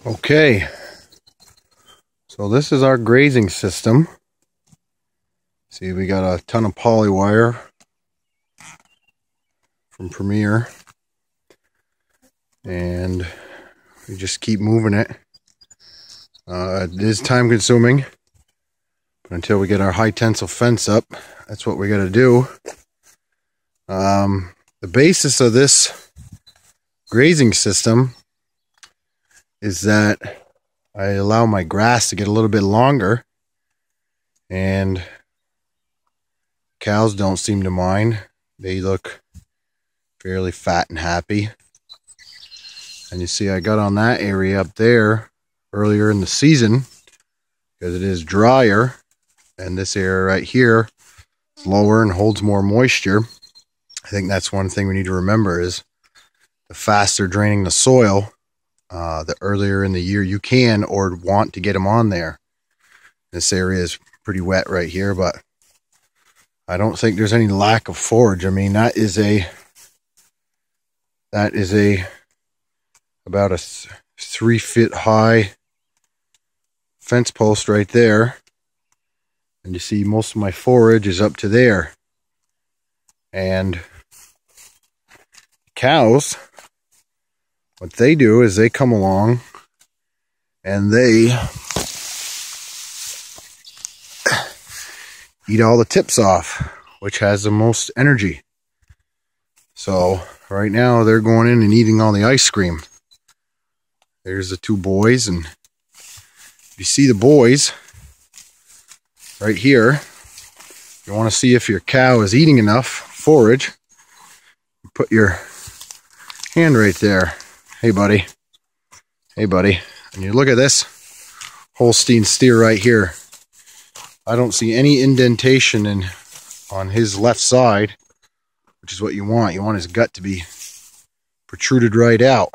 Okay, so this is our grazing system. See, we got a ton of poly wire from Premier, and we just keep moving it. It is time consuming, but until we get our high tensile fence up, that's what we got to do. The basis of this grazing system is that I allow my grass to get a little bit longer, and cows don't seem to mind. They look fairly fat and happy. And you see I got on that area up there earlier in the season because it is drier, and this area right here is lower and holds more moisture. I think that's one thing we need to remember is the faster draining the soil, the earlier in the year you can or want to get them on there. This area is pretty wet right here, but I don't think there's any lack of forage. I mean, that is about a 3 foot high fence post right there, and you see most of my forage is up to there. And cows, what they do is they come along and they eat all the tips off, which has the most energy. So right now they're going in and eating all the ice cream. There's the two boys, and you see the boys right here. You want to see if your cow is eating enough forage. Put your hand right there. Hey buddy. Hey buddy. And you look at this Holstein steer right here. I don't see any indentation on his left side, which is what you want. You want his gut to be protruded right out.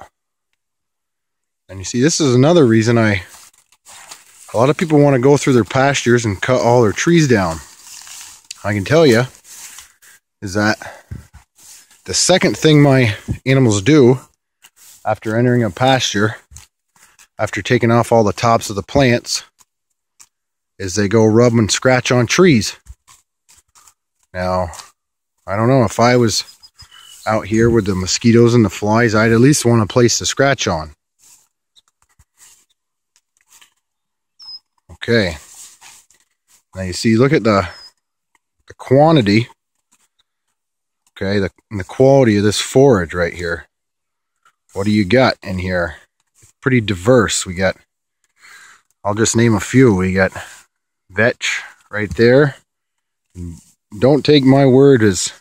And you see, this is another reason a lot of people want to go through their pastures and cut all their trees down. I can tell you is that the second thing my animals do after entering a pasture, after taking off all the tops of the plants, is they go rub and scratch on trees. Now, I don't know, if I was out here with the mosquitoes and the flies, I'd at least want a place to scratch on. Okay. Now you see, look at the quantity, okay, the quality of this forage right here. What do you got in here? It's pretty diverse. We got, I'll just name a few. We got vetch right there. Don't take my word as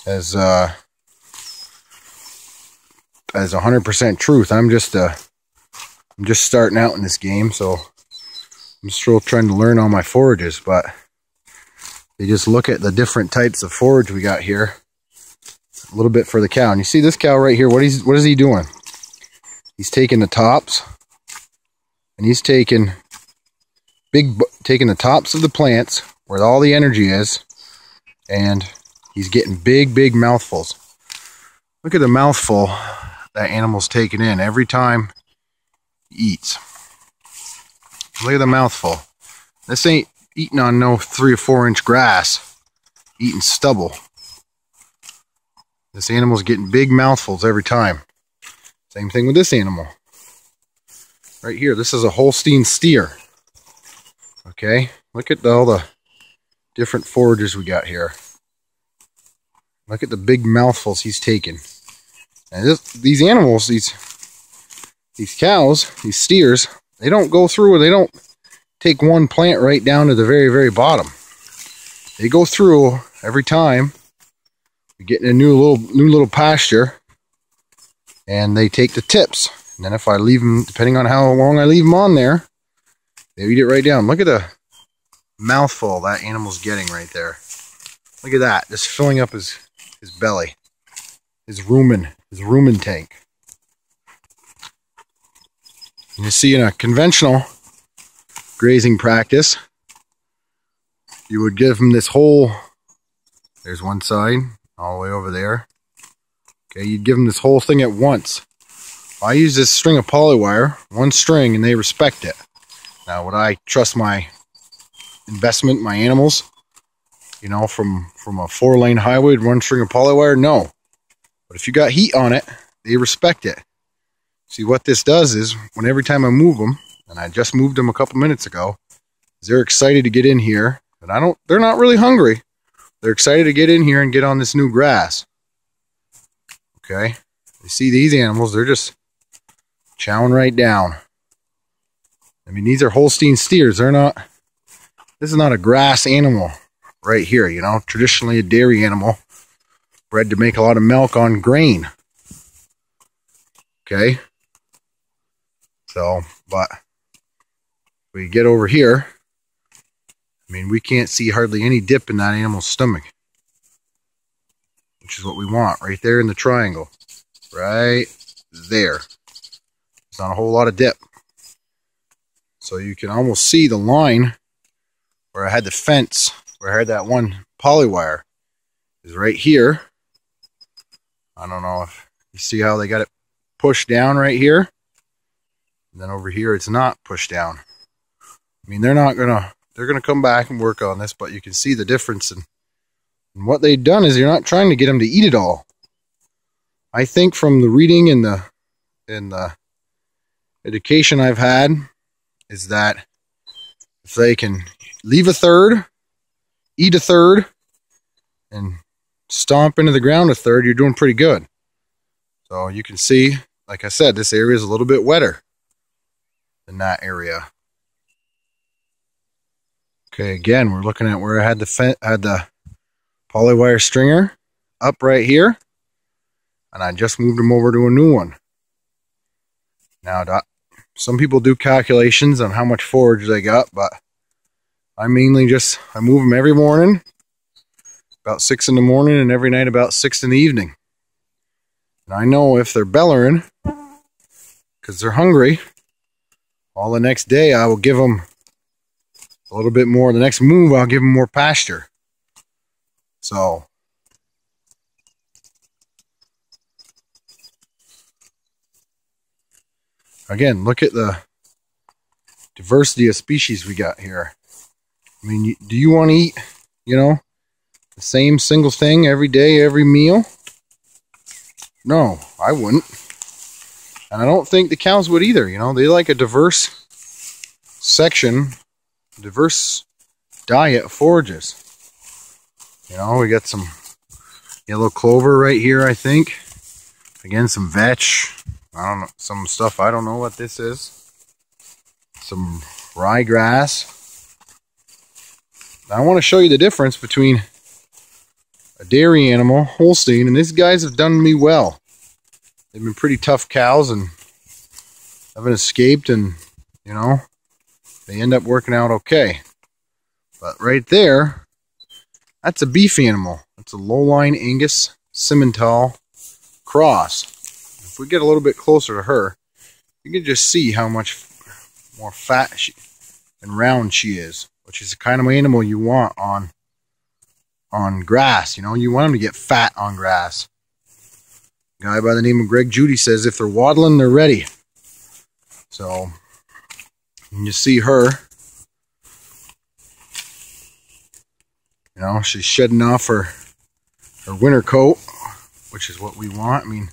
100% truth. I'm just starting out in this game, so I'm still trying to learn all my forages. But you just look at the different types of forage we got here. A little bit for the cow, and you see this cow right here. What is he doing? He's taking the tops, and he's taking the tops of the plants where all the energy is, and he's getting big mouthfuls. Look at the mouthful that animal's taking in every time he eats. Look at the mouthful. This ain't eating on no 3 or 4 inch grass, eating stubble. This animal's getting big mouthfuls every time. Same thing with this animal. Right here, this is a Holstein steer. Okay, look at all the different forages we got here. Look at the big mouthfuls he's taking. And these animals, these cows, these steers, they don't go through, they don't take one plant right down to the very bottom. They go through every time. We get in a new little pasture, and they take the tips. And then if I leave them, depending on how long I leave them on there, they eat it right down. Look at the mouthful that animal's getting right there. Look at that, just filling up his belly, his rumen tank. And you see, in a conventional grazing practice, you would give him this whole, there's one side all the way over there. Okay, you'd give him this whole thing at once. I use this string of polywire, one string, and they respect it. Now, would I trust my investment, my animals, you know, from a 4-lane highway with one string of polywire? No. But if you got heat on it, they respect it. See, what this does is, when every time I move them, and I just moved them a couple minutes ago, they're excited to get in here, and they're not really hungry. They're excited to get in here and get on this new grass. Okay? You see these animals, they're just chowing right down. I mean, these are Holstein steers. This is not a grass animal right here, you know, traditionally a dairy animal bred to make a lot of milk on grain. Okay? So, but we get over here, I mean, we can't see hardly any dip in that animal's stomach, which is what we want, right there in the triangle. Right there. There's not a whole lot of dip. So you can almost see the line where I had the fence, where I had that one polywire, is right here. I don't know if you see how they got it pushed down right here. And then over here, it's not pushed down. I mean, they're gonna come back and work on this, but you can see the difference. And what they've done is, you're not trying to get them to eat it all. I think from the reading and the education I've had, is that if they can leave a third, eat a third, and stomp into the ground a third, you're doing pretty good. So you can see, like I said, this area is a little bit wetter than that area. Okay, again, we're looking at where I had the polywire stringer up right here, and I just moved them over to a new one. Now, some people do calculations on how much forage they got, but I mainly I move them every morning about 6 in the morning, and every night about 6 in the evening. And I know if they're bellering because they're hungry, well, the next day I will give them a little bit more. The next move, I'll give them more pasture. So, again, look at the diversity of species we got here. I mean, do you want to eat, you know, the same single thing every day, every meal? No, I wouldn't. And I don't think the cows would either, you know. They like a diverse section, diverse diet of forages. You know, we got some yellow clover right here, I think. Again, some vetch. I don't know, some stuff, I don't know what this is. Some ryegrass. Now, I want to show you the difference between a dairy animal, Holstein, and these guys have done me well. They've been pretty tough cows and haven't escaped, and, you know, they end up working out okay. But right there, that's a beef animal. That's a low-line Angus Simmental cross. If we get a little bit closer to her, you can just see how much more fat and round she is, which is the kind of animal you want on grass. You know, you want them to get fat on grass. A guy by the name of Greg Judy says if they're waddling, they're ready. So, you see her. You know, she's shedding off her winter coat, which is what we want. I mean,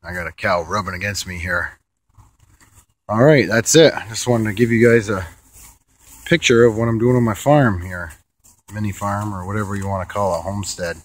I got a cow rubbing against me here. Alright, that's it. I just wanted to give you guys a picture of what I'm doing on my farm here. Mini farm, or whatever you want to call it, homestead.